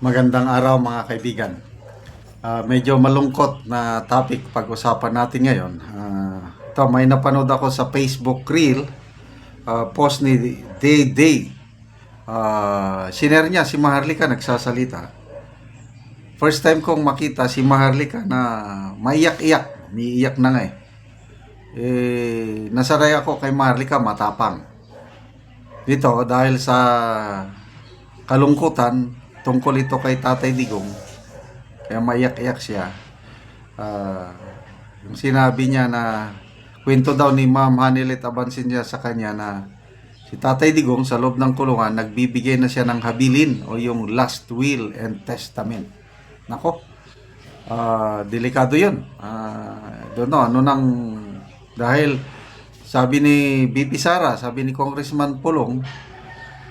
Magandang araw mga kaibigan. Medyo malungkot na topic pag-usapan natin ngayon. Ito, may napanood ako sa Facebook Reel, post ni Day Day. Sinare niya si Maharlika nagsasalita. First time kong makita si Maharlika na maiyak-iyak. Umiiyak na nga eh. Nasaray ako kay Maharlika, matapang. Dito, dahil sa kalungkutan, tungkol ito kay Tatay Digong, kaya maiyak-iyak siya. Yung sinabi niya na kwento daw ni Ma'am Hanilet Abansinya sa kanya na si Tatay Digong sa loob ng kulungan nagbibigay na siya ng habilin o yung last will and testament. Nako, delikado yun. Don't know, dahil sabi ni BP Sara, sabi ni Congressman Pulong,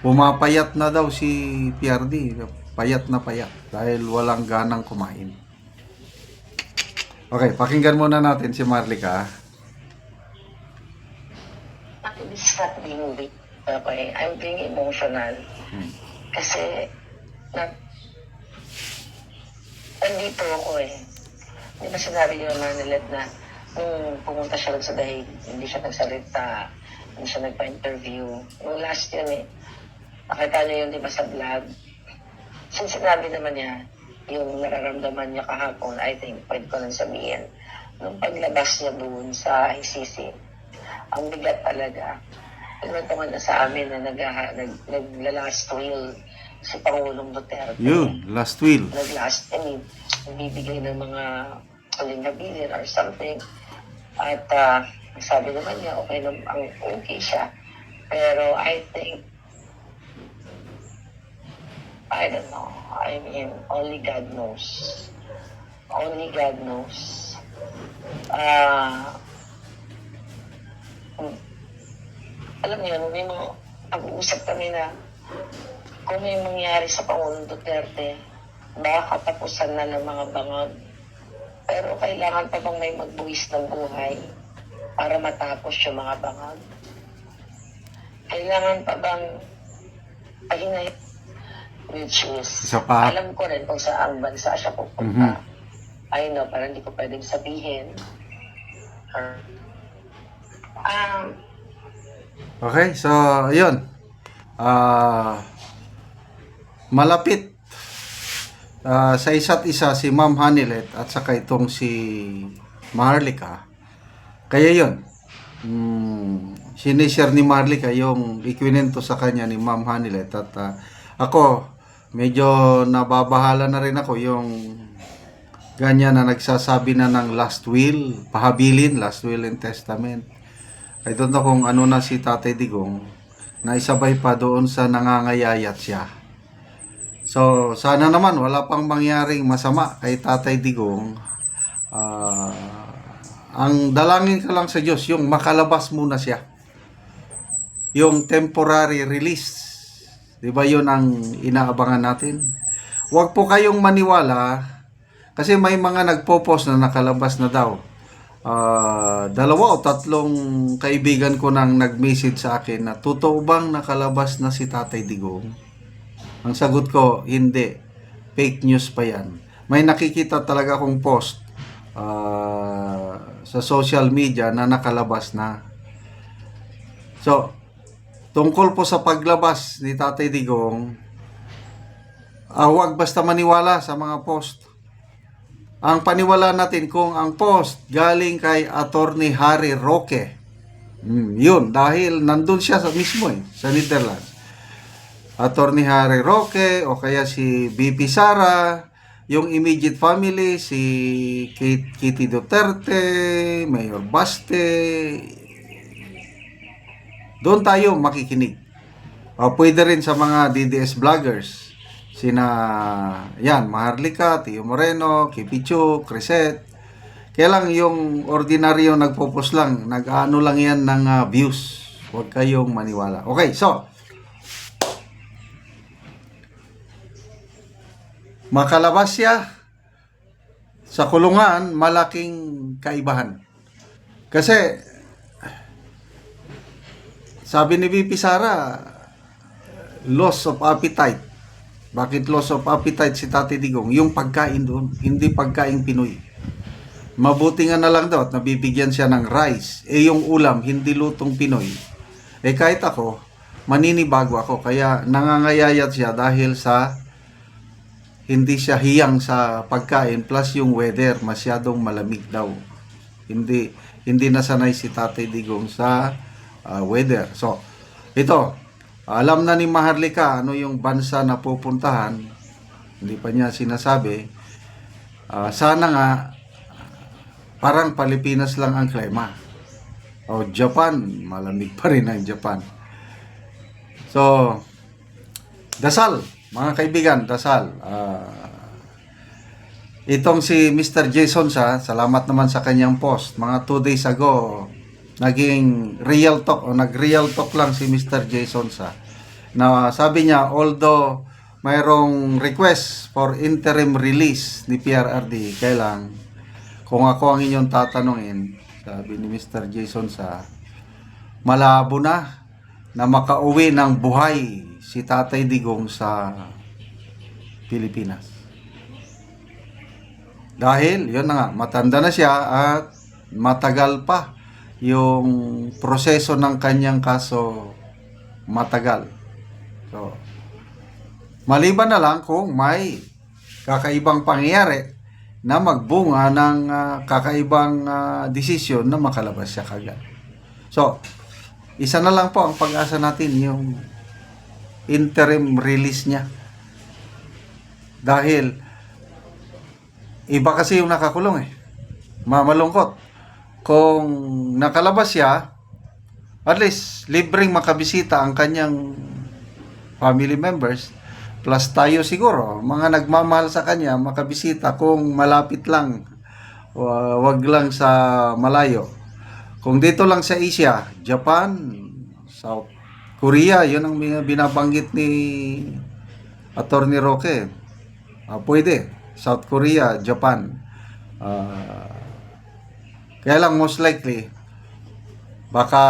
pumapayat na daw si PRD. Payat na payat dahil walang ganang kumain. Okay, pakinggan muna natin si Maharlika. This is not being weak. Okay? I'm being emotional. Kasi nandito ako eh. Di ba sinabi niyo naman nilet na nung pumunta siya sa dahig, hindi siya nagsalita, hindi siya nagpa-interview. Nung last yun eh, nakita niyo yun di ba sa vlog? Since sinabi naman niya, yung nararamdaman niya kahapon, I think, pwede ko nang sabihin, nung paglabas niya doon sa ICC, ang bigat talaga. Pinunto nga na sa amin na nagla-last will si Pangulong Duterte. Yun, last will. Nagbibigay ng mga kalinabilin or something. At sabi naman niya, okay siya. Pero I think, I don't know. I mean, only God knows. Only God knows. Alam niyo, may mga pag-uusap kami na kung may mangyari sa Pangulong Duterte, baka katapusan na ng mga bangag. Pero kailangan pa bang may magbuwis ng buhay para matapos yung mga bangag? Kailangan pa bang pahinay? Which is, alam ko rin kung saan bansa siya pupunta. I know, parang hindi ko pwedeng sabihin. Okay, so, ayun. Malapit sa isa't isa si Ma'am Hanilet at saka itong si Maharlika. Kaya yun, sinishare ni Maharlika yung ikwinento sa kanya ni Ma'am Hanilet at ako, medyo nababahala na rin ako yung ganyan na nagsasabi na ng last will, pahabilin, last will and testament. I don't know kung ano na si Tatay Digong na isabay pa doon sa nangangayayat siya. So, sana naman wala pang mangyaring masama kay Tatay Digong. Ang dalangin ka lang sa Diyos, yung makalabas muna siya. Yung temporary release. Diba yun ang inaabangan natin? Huwag po kayong maniwala kasi may mga nagpo-post na nakalabas na daw. 2 o 3 kaibigan ko nang nag-message sa akin na totoo bang nakalabas na si Tatay Digong? Ang sagot ko, hindi. Fake news pa yan. May nakikita talaga akong post sa social media na nakalabas na. So, tungkol po sa paglabas ni Tatay Digong, huwag basta maniwala sa mga post. Ang paniwala natin kung ang post galing kay Attorney Harry Roque. Yun, dahil nandun siya mismo sa Netherlands. Attorney Harry Roque o kaya si BP Sara, yung immediate family, si Kitty Duterte, Mayor Baste, doon tayo makikinig. Pwede rin sa mga DDS vloggers. Maharlika, Tio Moreno, Kipichu, Crisette. Kaya lang yung ordinaryo nagpo-post lang, nag-ano lang yan ng views. Huwag kayong maniwala. Okay, so, makalabas siya sa kulungan, malaking kaibahan. Kasi, sabi ni VP Sara, loss of appetite. Bakit loss of appetite si Tatay Digong? Yung pagkain doon, hindi pagkain Pinoy. Mabuti nga na lang daw at nabibigyan siya ng rice. Yung ulam, hindi lutong Pinoy. Kahit ako, maninibago ako. Kaya nangangayayat siya dahil sa hindi siya hiyang sa pagkain plus yung weather, masyadong malamig daw. Hindi nasanay si Tatay Digong sa weather. So, ito, alam na ni Maharlika ano yung bansa na pupuntahan. Hindi pa niya sinasabi. Sana nga parang Pilipinas lang ang klima. O Japan, malamig pa rin ang Japan. So, dasal, mga kaibigan, dasal. Itong si Mr. Jason salamat naman sa kanyang post. Mga 2 days ago, naging real talk o nag-real talk lang si Mr. Jason na sabi niya, although mayroong request for interim release ni PRRD, kailang kung ako ang inyong tatanungin, sabi ni Mr. Jason malabo na makauwi ng buhay si Tatay Digong sa Pilipinas. Dahil, yun na nga, matanda na siya at matagal pa yung proseso ng kanyang kaso, matagal. So, maliban na lang kung may kakaibang pangyayari na magbunga ng kakaibang desisyon na makalabas siya kagad. So, isa na lang po ang pag-asa natin, yung interim release niya. Dahil, iba kasi yung nakakulong Malungkot. Kung nakalabas siya, at least, libreng makabisita ang kanyang family members, plus tayo siguro, mga nagmamahal sa kanya, makabisita kung malapit lang, wag lang sa malayo. Kung dito lang sa Asia, Japan, South Korea, yun ang binabanggit ni Attorney Roque. Pwede, South Korea, Japan. Kaya lang most likely, baka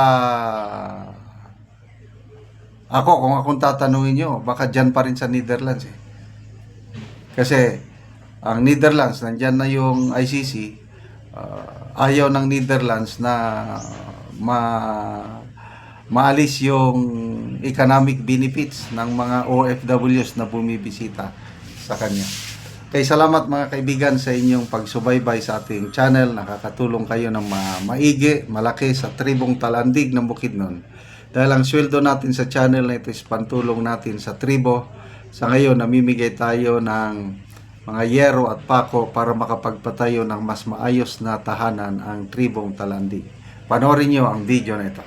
kung akong tatanungin nyo, baka dyan pa rin sa Netherlands Kasi, ang Netherlands, nandyan na yung ICC, ayaw ng Netherlands na maalis yung economic benefits ng mga OFWs na bumibisita sa kanya. Kaya salamat mga kaibigan sa inyong pagsubaybay sa ating channel. Nakakatulong kayo ng maigi, malaki sa tribong Talandig ng Bukidnon. Dahil ang sweldo natin sa channel na ito is pantulong natin sa tribo. Sa ngayon, namimigay tayo ng mga yero at pako para makapagpatayo ng mas maayos na tahanan ang tribong Talandig. Panoorin nyo ang video na ito.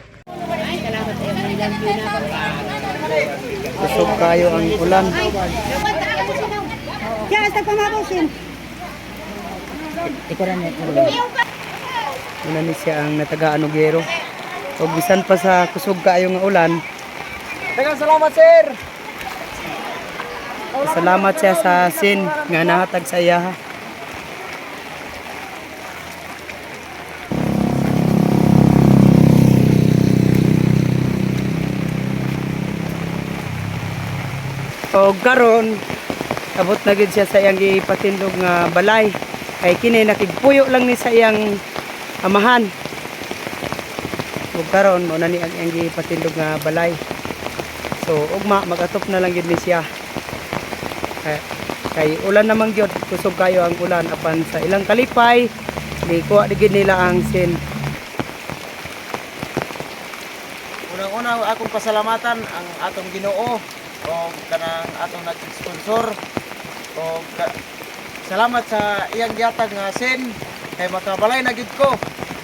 Kusog kayo ang ulan. Kaya sa pamabusin. Ikaw rin una ni siya ang natagaan og yero. O bisan pa sa kusog kayo nga ulan. Daghang salamat, sir. Salamat siya sa sin nga nahatag sa iya. O karon abot na gid siya sa iyang gipatindog nga balay. Kay kini nakigpuyo lang ni sa iyang amahan. O karon mo na ni ang iyang gipatindog nga balay. So ugma magatop na lang gid ni siya. Kay ulan namang gyud, kusog kayo ang ulan apan sa ilang kalipay di kuha digid nila ang sin. Unang-una akong pasalamatan ang atong Ginoo o kanang atong nag-sponsor o salamat sa iyang gihatag nga sin kay makabalay na gyud ko.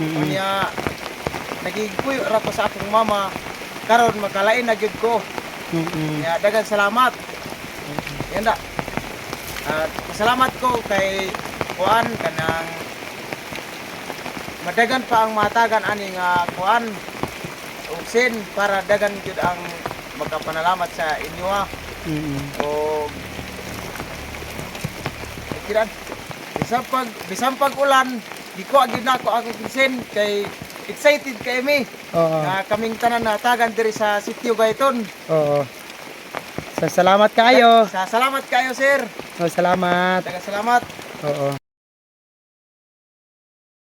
Unya nagigpuyo ra ko sa akong mama karon makalain na gyud ko. Kaya daghang salamat. Yan da. At salamat ko kay kuan kanang madagan pa ang matagan ani nga kuan ug sin para dagan gyud ang magkapanalamat sa inyo o kiran bisan pag ulan di ko gyud nako ako sin kay excited kay mi Oo. na kaming tanan natagan diri sa sitio Gayton. Oo. So, salamat kayo. Salamat kayo, sir. Oh, salamat. Salamat. Oo.